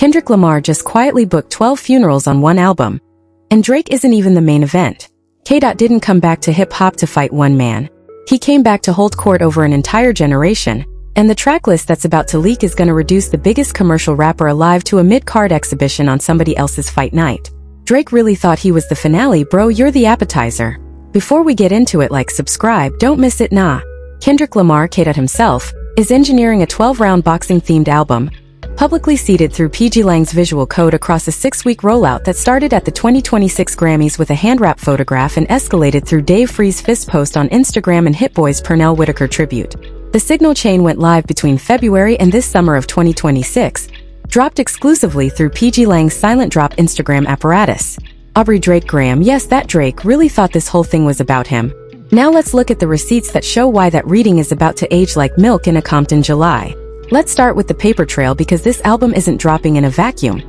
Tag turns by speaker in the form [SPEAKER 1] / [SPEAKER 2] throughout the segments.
[SPEAKER 1] Kendrick Lamar just quietly booked 12 funerals on one album. And Drake isn't even the main event. K. didn't come back to hip-hop to fight one man. He came back to hold court over an entire generation, and the tracklist that's about to leak is gonna reduce the biggest commercial rapper alive to a mid-card exhibition on somebody else's fight night. Drake really thought he was the finale. Bro, you're the appetizer. Before we get into it, like, subscribe, don't miss it. Nah. Kendrick Lamar, K. himself, is engineering a 12-round boxing-themed album, publicly seeded through pgLang's visual code across a 6-week rollout that started at the 2026 Grammys with a hand-wrapped photograph and escalated through Dave Free's fist post on Instagram and Hit Boy's Pernell Whitaker tribute. The signal chain went live between February and this summer of 2026, dropped exclusively through pgLang's silent drop Instagram apparatus. Aubrey Drake Graham, yes, that Drake really thought this whole thing was about him. Now let's look at the receipts that show why that reading is about to age like milk in a Compton July. Let's start with the paper trail because this album isn't dropping in a vacuum.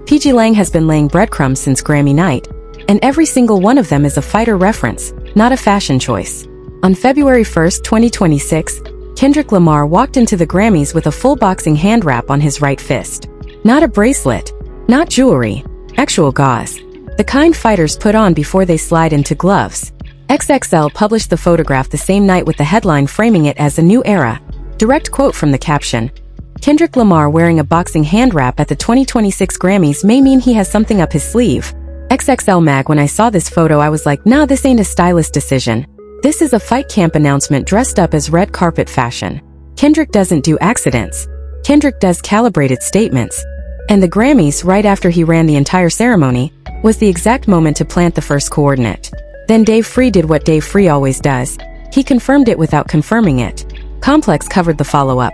[SPEAKER 1] pgLang has been laying breadcrumbs since Grammy night, and every single one of them is a fighter reference, not a fashion choice. On February 1st, 2026, Kendrick Lamar walked into the Grammys with a full boxing hand wrap on his right fist. Not a bracelet, not jewelry, actual gauze. The kind fighters put on before they slide into gloves. XXL published the photograph the same night with the headline framing it as a new era. Direct quote from the caption: Kendrick Lamar wearing a boxing hand wrap at the 2026 Grammys may mean he has something up his sleeve. XXL Mag, when I saw this photo I was like, nah, this ain't a stylist decision. This is a fight camp announcement dressed up as red carpet fashion. Kendrick doesn't do accidents. Kendrick does calibrated statements. And the Grammys, right after he ran the entire ceremony, was the exact moment to plant the first coordinate. Then Dave Free did what Dave Free always does. He confirmed it without confirming it. Complex covered the follow-up.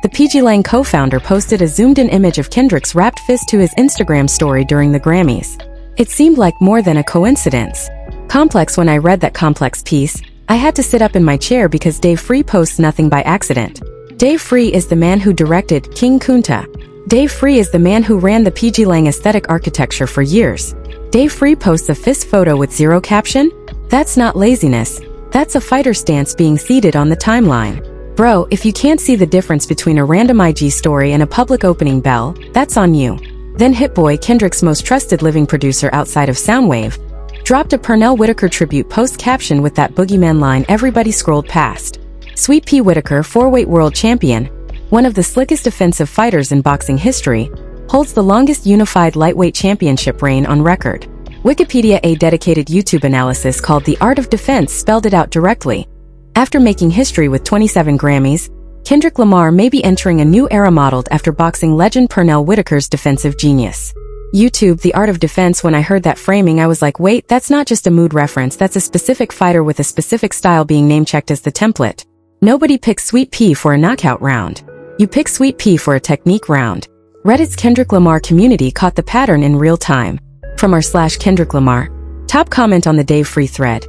[SPEAKER 1] The pgLang co-founder posted a zoomed-in image of Kendrick's wrapped fist to his Instagram story during the Grammys. It seemed like more than a coincidence. Complex, when I read that Complex piece, I had to sit up in my chair because Dave Free posts nothing by accident. Dave Free is the man who directed King Kunta. Dave Free is the man who ran the pgLang aesthetic architecture for years. Dave Free posts a fist photo with zero caption? That's not laziness. That's a fighter stance being seeded on the timeline. Bro, if you can't see the difference between a random IG story and a public opening bell, that's on you. Then Hit Boy, Kendrick's most trusted living producer outside of Soundwave, dropped a Pernell Whitaker tribute post caption with that Boogeyman line everybody scrolled past. Sweet P. Whitaker, 4-weight world champion, one of the slickest defensive fighters in boxing history, holds the longest unified lightweight championship reign on record. Wikipedia, a dedicated YouTube analysis called The Art of Defense, spelled it out directly. After making history with 27 Grammys, Kendrick Lamar may be entering a new era modeled after boxing legend Pernell Whitaker's defensive genius. YouTube, The Art of Defense. When I heard that framing I was like, wait, that's not just a mood reference, that's a specific fighter with a specific style being name-checked as the template. Nobody picks Sweet P for a knockout round. You pick Sweet P for a technique round. Reddit's Kendrick Lamar community caught the pattern in real time. From r/Kendrick Lamar. Top comment on the Dave Free thread.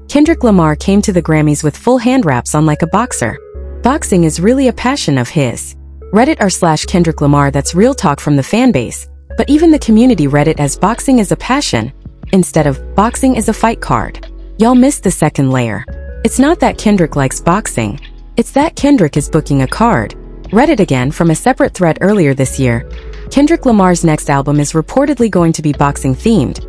[SPEAKER 1] Kendrick Lamar came to the Grammys with full hand wraps on like a boxer. Boxing is really a passion of his. Reddit r/Kendrick Lamar. That's real talk from the fanbase. But even the community read it as boxing is a passion, instead of boxing is a fight card. Y'all missed the second layer. It's not that Kendrick likes boxing. It's that Kendrick is booking a card. Reddit again from a separate thread earlier this year. Kendrick Lamar's next album is reportedly going to be boxing themed.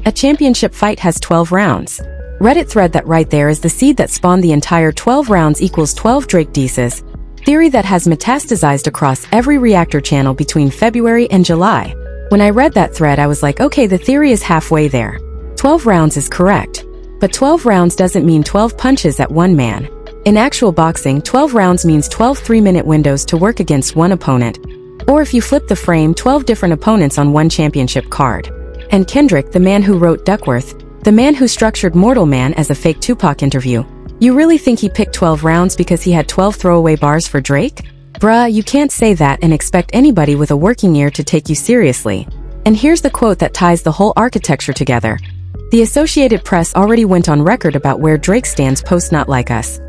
[SPEAKER 1] A championship fight has 12 rounds. Reddit thread that right there is the seed that spawned the entire 12 rounds equals 12 Drake dices, theory that has metastasized across every reactor channel between February and July. When I read that thread I was like, okay, the theory is halfway there. 12 rounds is correct. But 12 rounds doesn't mean 12 punches at one man. In actual boxing, 12 rounds means 12 3-minute windows to work against one opponent. Or if you flip the frame, 12 different opponents on one championship card. And Kendrick, the man who wrote Duckworth, the man who structured Mortal Man as a fake Tupac interview, you really think he picked 12 rounds because he had 12 throwaway bars for Drake? Bruh, you can't say that and expect anybody with a working ear to take you seriously. And here's the quote that ties the whole architecture together. The Associated Press already went on record about where Drake stands post Not Like Us.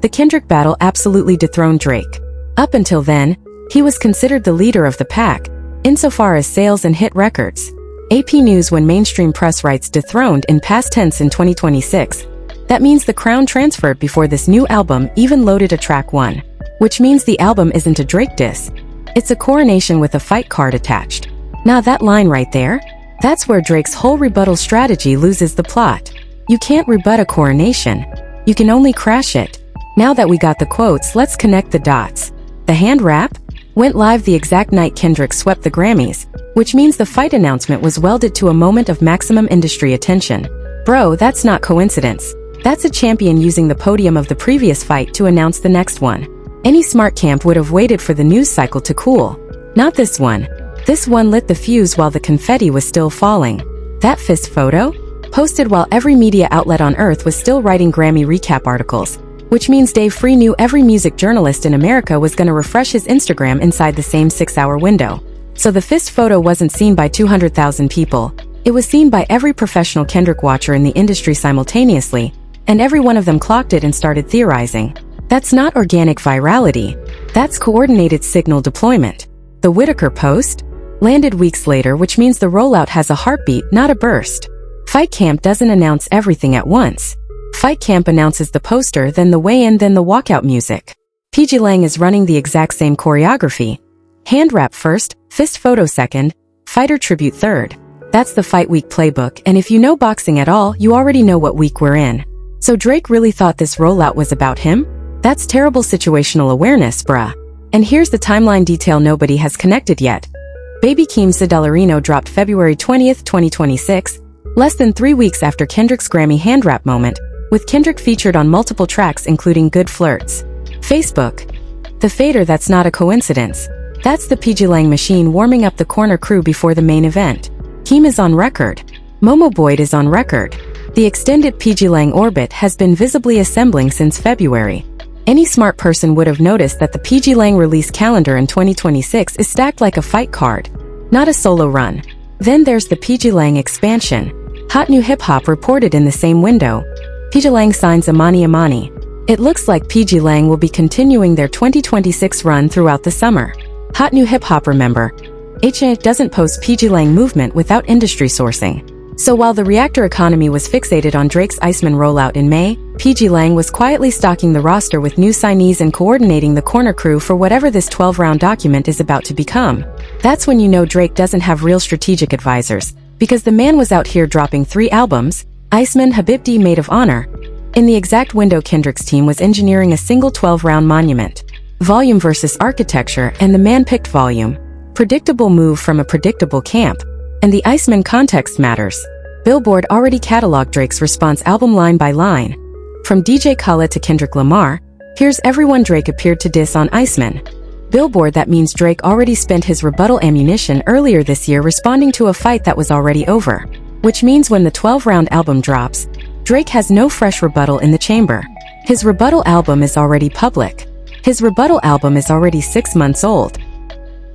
[SPEAKER 1] The Kendrick battle absolutely dethroned Drake. Up until then, he was considered the leader of the pack, insofar as sales and hit records. AP News. When mainstream press writes dethroned in past tense in 2026, that means the crown transferred before this new album even loaded a track 1. Which means the album isn't a Drake diss. It's a coronation with a fight card attached. Nah, that line right there? That's where Drake's whole rebuttal strategy loses the plot. You can't rebut a coronation. You can only crash it. Now that we got the quotes, let's connect the dots. The hand wrap went live the exact night Kendrick swept the Grammys, which means the fight announcement was welded to a moment of maximum industry attention. Bro, that's not coincidence. That's a champion using the podium of the previous fight to announce the next one. Any smart camp would have waited for the news cycle to cool. Not this one. This one lit the fuse while the confetti was still falling. That fist photo? Posted while every media outlet on earth was still writing Grammy recap articles, which means Dave Free knew every music journalist in America was gonna refresh his Instagram inside the same 6-hour window. So the fist photo wasn't seen by 200,000 people. It was seen by every professional Kendrick watcher in the industry simultaneously, and every one of them clocked it and started theorizing. That's not organic virality. That's coordinated signal deployment. The Whitaker post landed weeks later, which means the rollout has a heartbeat, not a burst. Fight Camp doesn't announce everything at once. Fight Camp announces the poster, then the weigh-in, then the walkout music. pgLang is running the exact same choreography. Hand wrap first, fist photo second, fighter tribute third. That's the Fight Week playbook, and if you know boxing at all, you already know what week we're in. So Drake really thought this rollout was about him? That's terrible situational awareness, bruh. And here's the timeline detail nobody has connected yet. Baby Keem Dollarino dropped February 20th, 2026, less than 3 weeks after Kendrick's Grammy hand wrap moment, with Kendrick featured on multiple tracks including Good Flirts. Facebook. The fader, that's not a coincidence. That's the pgLang machine warming up the corner crew before the main event. Keem is on record. Momo Boyd is on record. The extended pgLang orbit has been visibly assembling since February. Any smart person would have noticed that the pgLang release calendar in 2026 is stacked like a fight card, not a solo run. Then there's the pgLang expansion. Hot New Hip Hop reported in the same window. pgLang signs Amani Amani. It looks like pgLang will be continuing their 2026 run throughout the summer. Hot New Hip Hop, remember, doesn't post pgLang movement without industry sourcing. So while the reactor economy was fixated on Drake's Iceman rollout in May, pgLang was quietly stocking the roster with new signees and coordinating the corner crew for whatever this 12-round document is about to become. That's when you know Drake doesn't have real strategic advisors, because the man was out here dropping 3 albums, Iceman, Habibti, Maid of Honor, in the exact window Kendrick's team was engineering a single 12-round monument. Volume versus architecture, and the man picked volume. Predictable move from a predictable camp. And the Iceman context matters. Billboard already cataloged Drake's response album line by line. From DJ Khaled to Kendrick Lamar, here's everyone Drake appeared to diss on Iceman. Billboard, that means Drake already spent his rebuttal ammunition earlier this year responding to a fight that was already over. Which means when the 12-round album drops, Drake has no fresh rebuttal in the chamber. His rebuttal album is already public. His rebuttal album is already 6 months old.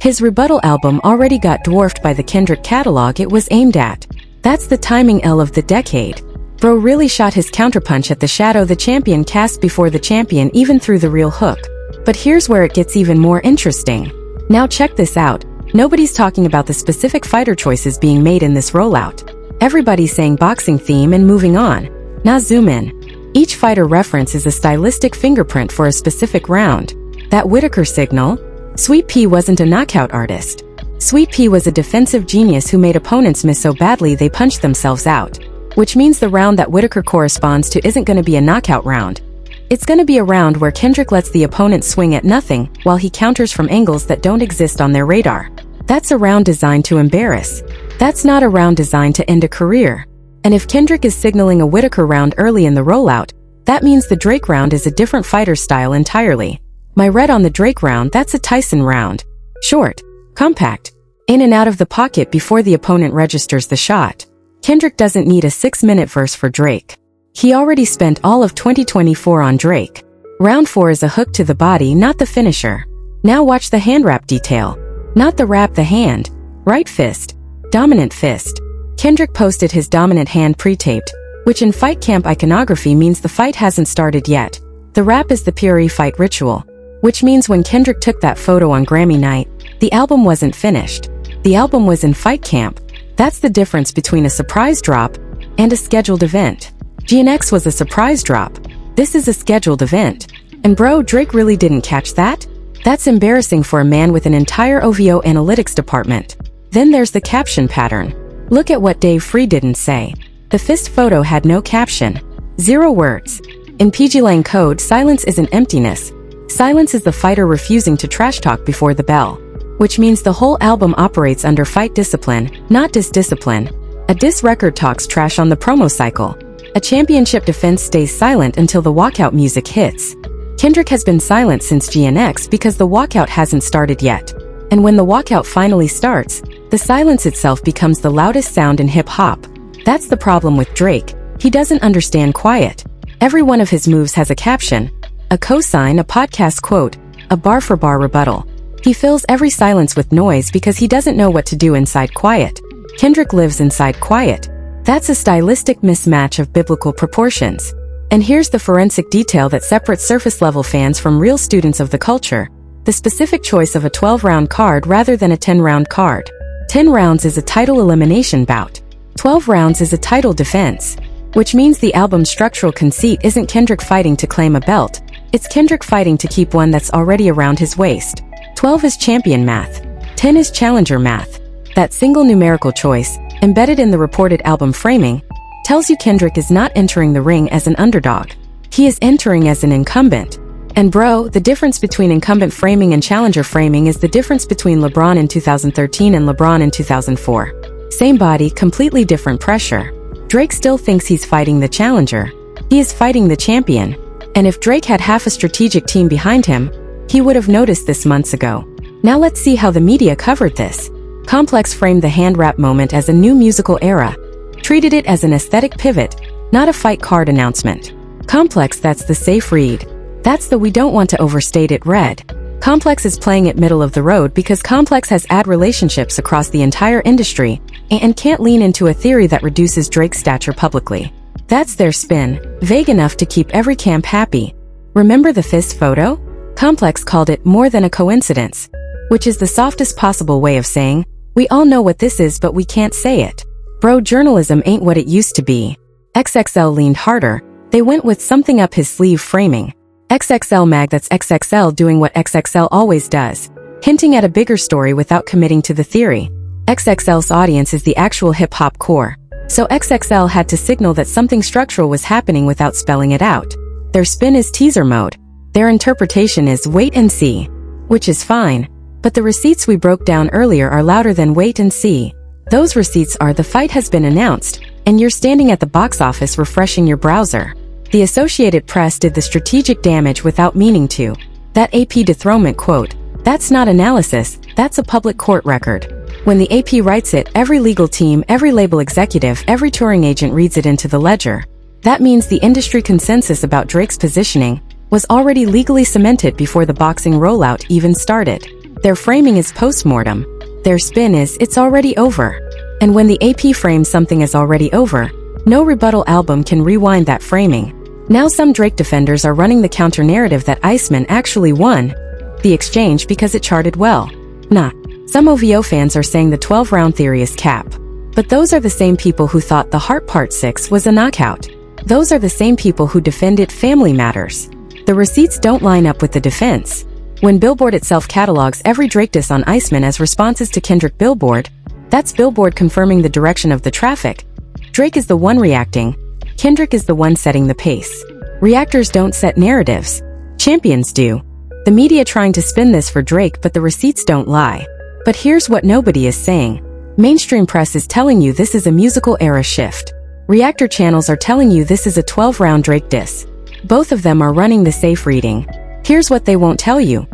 [SPEAKER 1] His rebuttal album already got dwarfed by the Kendrick catalog it was aimed at. That's the timing L of the decade. Bro really shot his counterpunch at the shadow the champion cast before the champion even threw the real hook. But here's where it gets even more interesting. Now check this out. Nobody's talking about the specific fighter choices being made in this rollout. Everybody's saying boxing theme and moving on. Now zoom in. Each fighter reference is a stylistic fingerprint for a specific round. That Whitaker signal? Sweet Pea wasn't a knockout artist. Sweet Pea was a defensive genius who made opponents miss so badly they punched themselves out. Which means the round that Whitaker corresponds to isn't going to be a knockout round. It's going to be a round where Kendrick lets the opponent swing at nothing, while he counters from angles that don't exist on their radar. That's a round designed to embarrass. That's not a round designed to end a career. And if Kendrick is signaling a Whitaker round early in the rollout, that means the Drake round is a different fighter style entirely. My read on the Drake round, that's a Tyson round. Short, compact, in and out of the pocket before the opponent registers the shot. Kendrick doesn't need a 6-minute verse for Drake. He already spent all of 2024 on Drake. Round 4 is a hook to the body, not the finisher. Now watch the hand wrap detail. Not the wrap, the hand. Right fist. Dominant fist. Kendrick posted his dominant hand pre-taped, which in fight camp iconography means the fight hasn't started yet. The wrap is the PRE fight ritual. Which means when Kendrick took that photo on Grammy night, the album wasn't finished. The album was in fight camp. That's the difference between a surprise drop and a scheduled event. GNX was a surprise drop. This is a scheduled event. And bro, Drake really didn't catch that? That's embarrassing for a man with an entire OVO analytics department. Then there's the caption pattern. Look at what Dave Free didn't say. The fist photo had no caption. 0 words. In pgLang code, silence isn't emptiness. Silence is the fighter refusing to trash talk before the bell. Which means the whole album operates under fight discipline, not discipline. A diss record talks trash on the promo cycle. A championship defense stays silent until the walkout music hits. Kendrick has been silent since GNX because the walkout hasn't started yet. And when the walkout finally starts, the silence itself becomes the loudest sound in hip-hop. That's the problem with Drake. He doesn't understand quiet. Every one of his moves has a caption, a cosign, a podcast quote, a bar-for-bar rebuttal. He fills every silence with noise because he doesn't know what to do inside quiet. Kendrick lives inside quiet. That's a stylistic mismatch of biblical proportions. And here's the forensic detail that separates surface-level fans from real students of the culture. The specific choice of a 12-round card rather than a 10-round card. 10 rounds is a title elimination bout. 12 rounds is a title defense. Which means the album's structural conceit isn't Kendrick fighting to claim a belt. It's Kendrick fighting to keep one that's already around his waist. 12 is champion math. 10 is challenger math. That single numerical choice, embedded in the reported album framing, tells you Kendrick is not entering the ring as an underdog. He is entering as an incumbent. And bro, the difference between incumbent framing and challenger framing is the difference between LeBron in 2013 and LeBron in 2004. Same body, completely different pressure. Drake still thinks he's fighting the challenger. He is fighting the champion. And if Drake had half a strategic team behind him, he would have noticed this months ago. Now let's see how the media covered this. Complex framed the hand wrap moment as a new musical era, treated it as an aesthetic pivot, not a fight card announcement. Complex, that's the safe read. That's the we don't want to overstate it read. Complex is playing it middle of the road because Complex has ad relationships across the entire industry and can't lean into a theory that reduces Drake's stature publicly. That's their spin, vague enough to keep every camp happy. Remember the fist photo? Complex called it more than a coincidence, which is the softest possible way of saying, we all know what this is but we can't say it. Bro, journalism ain't what it used to be. XXL leaned harder. They went with something up his sleeve framing. XXL mag, that's XXL doing what XXL always does, hinting at a bigger story without committing to the theory. XXL's audience is the actual hip-hop core, so XXL had to signal that something structural was happening without spelling it out. Their spin is teaser mode. Their interpretation is wait and see, which is fine, but the receipts we broke down earlier are louder than wait and see. Those receipts are the fight has been announced, and you're standing at the box office refreshing your browser. The Associated Press did the strategic damage without meaning to. That AP dethronement quote, that's not analysis, that's a public court record. When the AP writes it, every legal team, every label executive, every touring agent reads it into the ledger. That means the industry consensus about Drake's positioning was already legally cemented before the boxing rollout even started. Their framing is postmortem. Their spin is, it's already over. And when the AP frames something as already over, no rebuttal album can rewind that framing. Now some Drake defenders are running the counter-narrative that Iceman actually won the exchange because it charted well. Nah. Some OVO fans are saying the 12-round theory is cap. But those are the same people who thought the Heart Part 6 was a knockout. Those are the same people who defended Family Matters. The receipts don't line up with the defense. When Billboard itself catalogs every Drake diss on Iceman as responses to Kendrick Billboard, that's Billboard confirming the direction of the traffic. Drake is the one reacting. Kendrick is the one setting the pace. Reactors don't set narratives. Champions do. The media trying to spin this for Drake, but the receipts don't lie. But here's what nobody is saying. Mainstream press is telling you this is a musical era shift. Reactor channels are telling you this is a 12-round Drake diss. Both of them are running the safe reading. Here's what they won't tell you.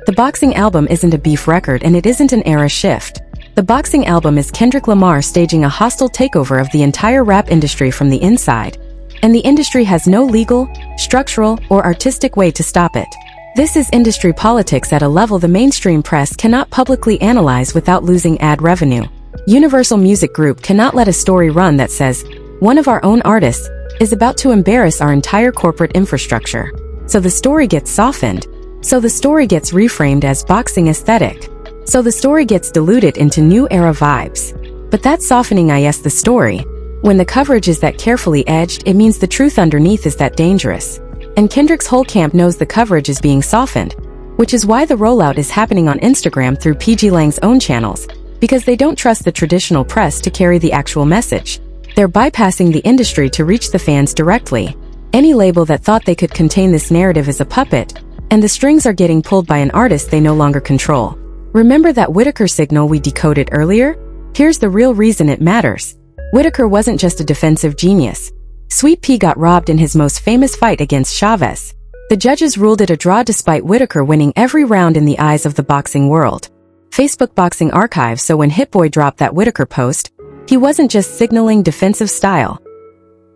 [SPEAKER 1] The boxing album isn't a beef record and it isn't an era shift. The boxing album is Kendrick Lamar staging a hostile takeover of the entire rap industry from the inside. And the industry has no legal, structural, or artistic way to stop it. This is industry politics at a level the mainstream press cannot publicly analyze without losing ad revenue. Universal Music Group cannot let a story run that says, one of our own artists is about to embarrass our entire corporate infrastructure. So the story gets softened. So the story gets reframed as boxing aesthetic. So the story gets diluted into new era vibes. But that softening is the story. When the coverage is that carefully edged, it means the truth underneath is that dangerous. And Kendrick's whole camp knows the coverage is being softened, which is why the rollout is happening on Instagram through pgLang's own channels, because they don't trust the traditional press to carry the actual message. They're bypassing the industry to reach the fans directly. Any label that thought they could contain this narrative is a puppet, and the strings are getting pulled by an artist they no longer control. Remember that Whitaker signal we decoded earlier? Here's the real reason it matters. Whitaker wasn't just a defensive genius. Sweet Pea got robbed in his most famous fight against Chavez. The judges ruled it a draw despite Whitaker winning every round in the eyes of the boxing world. Facebook Boxing Archive. So when Hit Boy dropped that Whitaker post, he wasn't just signaling defensive style.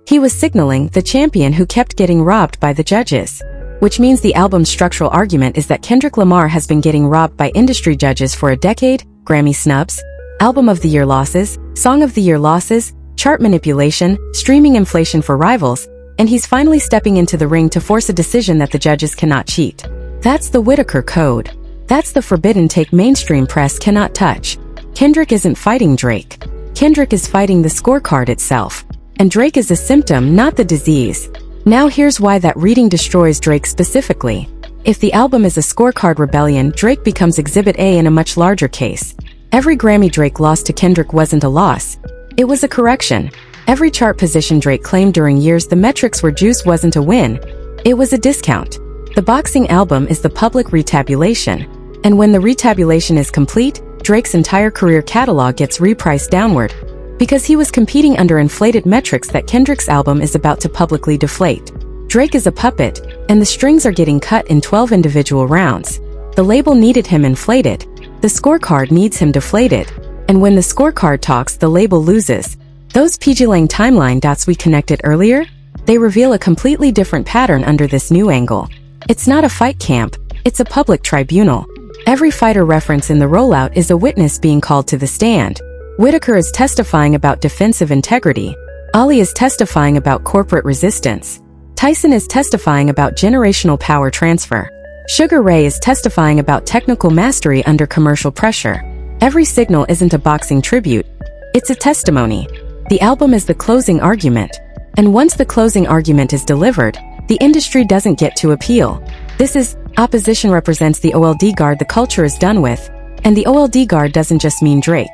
[SPEAKER 1] He was signaling the champion who kept getting robbed by the judges. Which means the album's structural argument is that Kendrick Lamar has been getting robbed by industry judges for a decade: Grammy snubs, Album of the Year losses, Song of the Year losses, chart manipulation, streaming inflation for rivals, and he's finally stepping into the ring to force a decision that the judges cannot cheat. That's the Whitaker Code. That's the forbidden take mainstream press cannot touch. Kendrick isn't fighting Drake. Kendrick is fighting the scorecard itself. And Drake is a symptom, not the disease. Now here's why that reading destroys Drake specifically. If the album is a scorecard rebellion, Drake becomes Exhibit A in a much larger case. Every Grammy Drake lost to Kendrick wasn't a loss. It was a correction. Every chart position Drake claimed during years the metrics were juice wasn't a win. It was a discount. The boxing album is the public retabulation. And when the retabulation is complete, Drake's entire career catalog gets repriced downward. Because he was competing under inflated metrics that Kendrick's album is about to publicly deflate. Drake is a puppet, and the strings are getting cut in 12 individual rounds. The label needed him inflated. The scorecard needs him deflated. And when the scorecard talks, the label loses. Those pgLang timeline dots we connected earlier? They reveal a completely different pattern under this new angle. It's not a fight camp, it's a public tribunal. Every fighter reference in the rollout is a witness being called to the stand. Whitaker is testifying about defensive integrity. Ali is testifying about corporate resistance. Tyson is testifying about generational power transfer. Sugar Ray is testifying about technical mastery under commercial pressure. Every signal isn't a boxing tribute. It's a testimony. The album is the closing argument. And once the closing argument is delivered, the industry doesn't get to appeal. This is, opposition represents the OLD guard the culture is done with. And the OLD guard doesn't just mean Drake.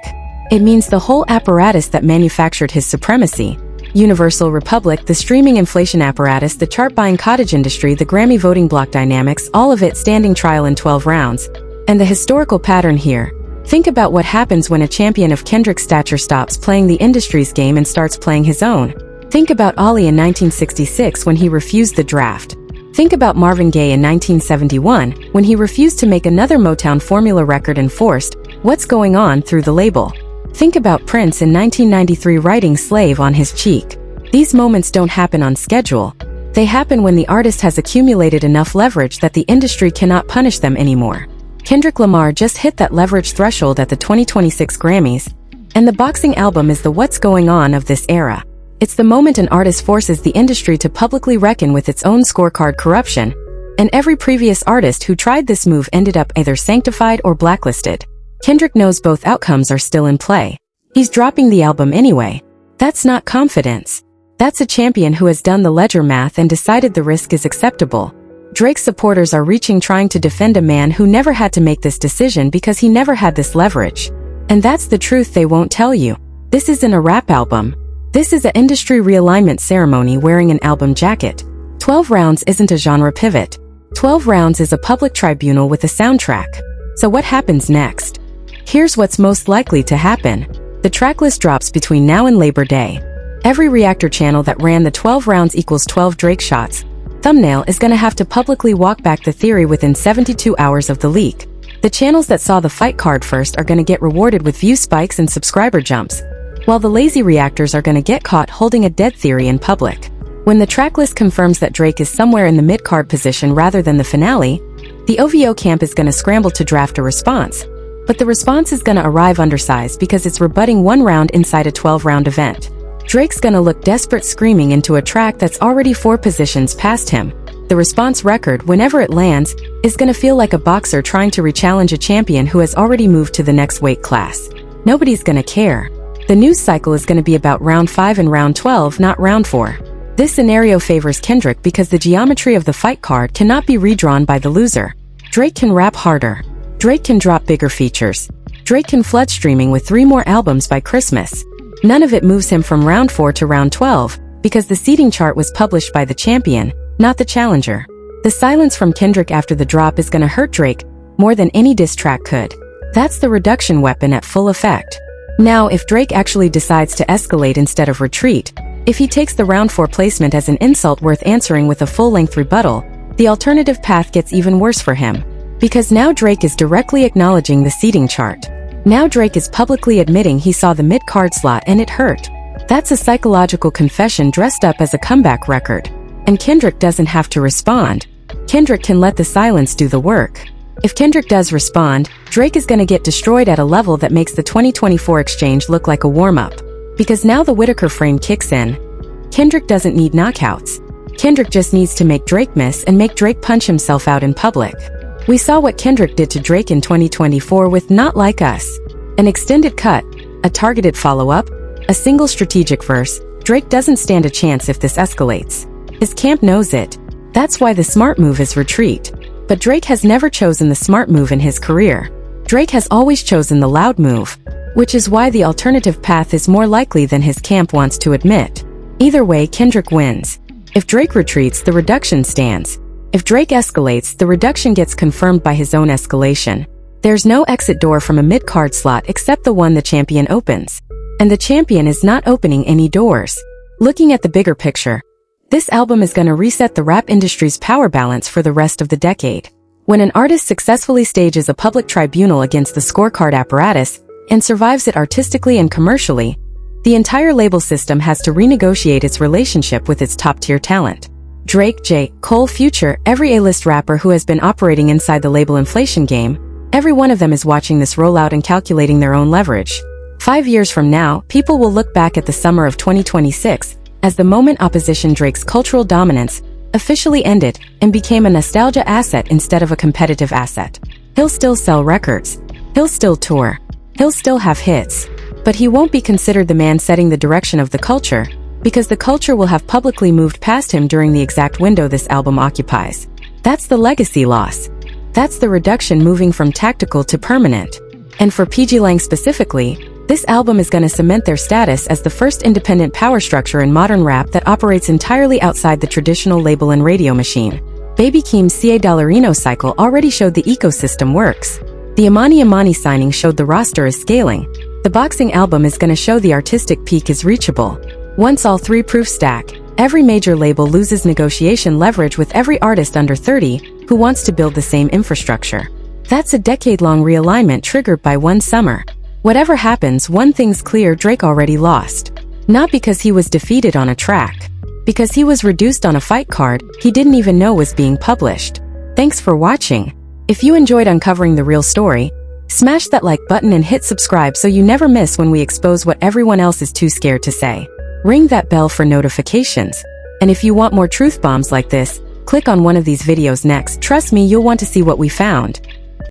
[SPEAKER 1] It means the whole apparatus that manufactured his supremacy. Universal Republic, the streaming inflation apparatus, the chart-buying cottage industry, the Grammy voting block dynamics, all of it standing trial in 12 rounds. And the historical pattern here. Think about what happens when a champion of Kendrick's stature stops playing the industry's game and starts playing his own. Think about Ali in 1966 when he refused the draft. Think about Marvin Gaye in 1971 when he refused to make another Motown formula record and forced "What's Going On" through the label. Think about Prince in 1993 writing "Slave" on his cheek. These moments don't happen on schedule. They happen when the artist has accumulated enough leverage that the industry cannot punish them anymore. Kendrick Lamar just hit that leverage threshold at the 2026 Grammys, and the boxing album is the "What's Going On" of this era. It's the moment an artist forces the industry to publicly reckon with its own scorecard corruption, and every previous artist who tried this move ended up either sanctified or blacklisted. Kendrick knows both outcomes are still in play. He's dropping the album anyway. That's not confidence. That's a champion who has done the ledger math and decided the risk is acceptable. Drake's supporters are reaching trying to defend a man who never had to make this decision because he never had this leverage. And that's the truth they won't tell you. This isn't a rap album. This is an industry realignment ceremony wearing an album jacket. 12 rounds isn't a genre pivot. 12 rounds is a public tribunal with a soundtrack. So what happens next? Here's what's most likely to happen. The tracklist drops between now and Labor Day. Every reactor channel that ran the 12 rounds equals 12 Drake shots thumbnail is gonna have to publicly walk back the theory within 72 hours of the leak. The channels that saw the fight card first are gonna get rewarded with view spikes and subscriber jumps, while the lazy reactors are gonna get caught holding a dead theory in public. When the tracklist confirms that Drake is somewhere in the mid-card position rather than the finale, the OVO camp is gonna scramble to draft a response. But the response is gonna arrive undersized because it's rebutting one round inside a 12-round event. Drake's gonna look desperate screaming into a track that's already 4 positions past him. The response record, whenever it lands, is gonna feel like a boxer trying to re-challenge a champion who has already moved to the next weight class. Nobody's gonna care. The news cycle is gonna be about round 5 and round 12, not round 4. This scenario favors Kendrick because the geometry of the fight card cannot be redrawn by the loser. Drake can rap harder. Drake can drop bigger features. Drake can flood streaming with 3 more albums by Christmas. None of it moves him from round 4 to round 12, because the seeding chart was published by the champion, not the challenger. The silence from Kendrick after the drop is gonna hurt Drake more than any diss track could. That's the reduction weapon at full effect. Now, if Drake actually decides to escalate instead of retreat, if he takes the round 4 placement as an insult worth answering with a full-length rebuttal, the alternative path gets even worse for him. Because now Drake is directly acknowledging the seeding chart. Now Drake is publicly admitting he saw the mid-card slot and it hurt. That's a psychological confession dressed up as a comeback record. And Kendrick doesn't have to respond. Kendrick can let the silence do the work. If Kendrick does respond, Drake is gonna get destroyed at a level that makes the 2024 exchange look like a warm-up. Because now the Whitaker frame kicks in. Kendrick doesn't need knockouts. Kendrick just needs to make Drake miss and make Drake punch himself out in public. We saw what Kendrick did to Drake in 2024 with Not Like Us. An extended cut, a targeted follow-up, a single strategic verse. Drake doesn't stand a chance if this escalates. His camp knows it. That's why the smart move is retreat. But Drake has never chosen the smart move in his career. Drake has always chosen the loud move, which is why the alternative path is more likely than his camp wants to admit. Either way, Kendrick wins. If Drake retreats, the reduction stands. If Drake escalates, the reduction gets confirmed by his own escalation. There's no exit door from a mid-card slot except the one the champion opens. And the champion is not opening any doors. Looking at the bigger picture, this album is gonna reset the rap industry's power balance for the rest of the decade. When an artist successfully stages a public tribunal against the scorecard apparatus and survives it artistically and commercially, the entire label system has to renegotiate its relationship with its top-tier talent. Drake, J. Cole, Future, every A-list rapper who has been operating inside the label inflation game, every one of them is watching this rollout and calculating their own leverage. 5 years from now, people will look back at the summer of 2026 as the moment opposition Drake's cultural dominance officially ended and became a nostalgia asset instead of a competitive asset. He'll still sell records. He'll still tour. He'll still have hits. But he won't be considered the man setting the direction of the culture, because the culture will have publicly moved past him during the exact window this album occupies. That's the legacy loss. That's the reduction moving from tactical to permanent. And for pgLang specifically, this album is gonna cement their status as the first independent power structure in modern rap that operates entirely outside the traditional label and radio machine. Baby Keem's CA Dollarino cycle already showed the ecosystem works. The Imani signing showed the roster is scaling. The boxing album is gonna show the artistic peak is reachable. Once all 3 proofs stack, every major label loses negotiation leverage with every artist under 30 who wants to build the same infrastructure. That's a decade-long realignment triggered by one summer. Whatever happens, one thing's clear: Drake already lost. Not because he was defeated on a track. Because he was reduced on a fight card he didn't even know was being published. Thanks for watching. If you enjoyed uncovering the real story, smash that like button and hit subscribe so you never miss when we expose what everyone else is too scared to say. Ring that bell for notifications. And if you want more truth bombs like this, click on one of these videos next. Trust me, you'll want to see what we found.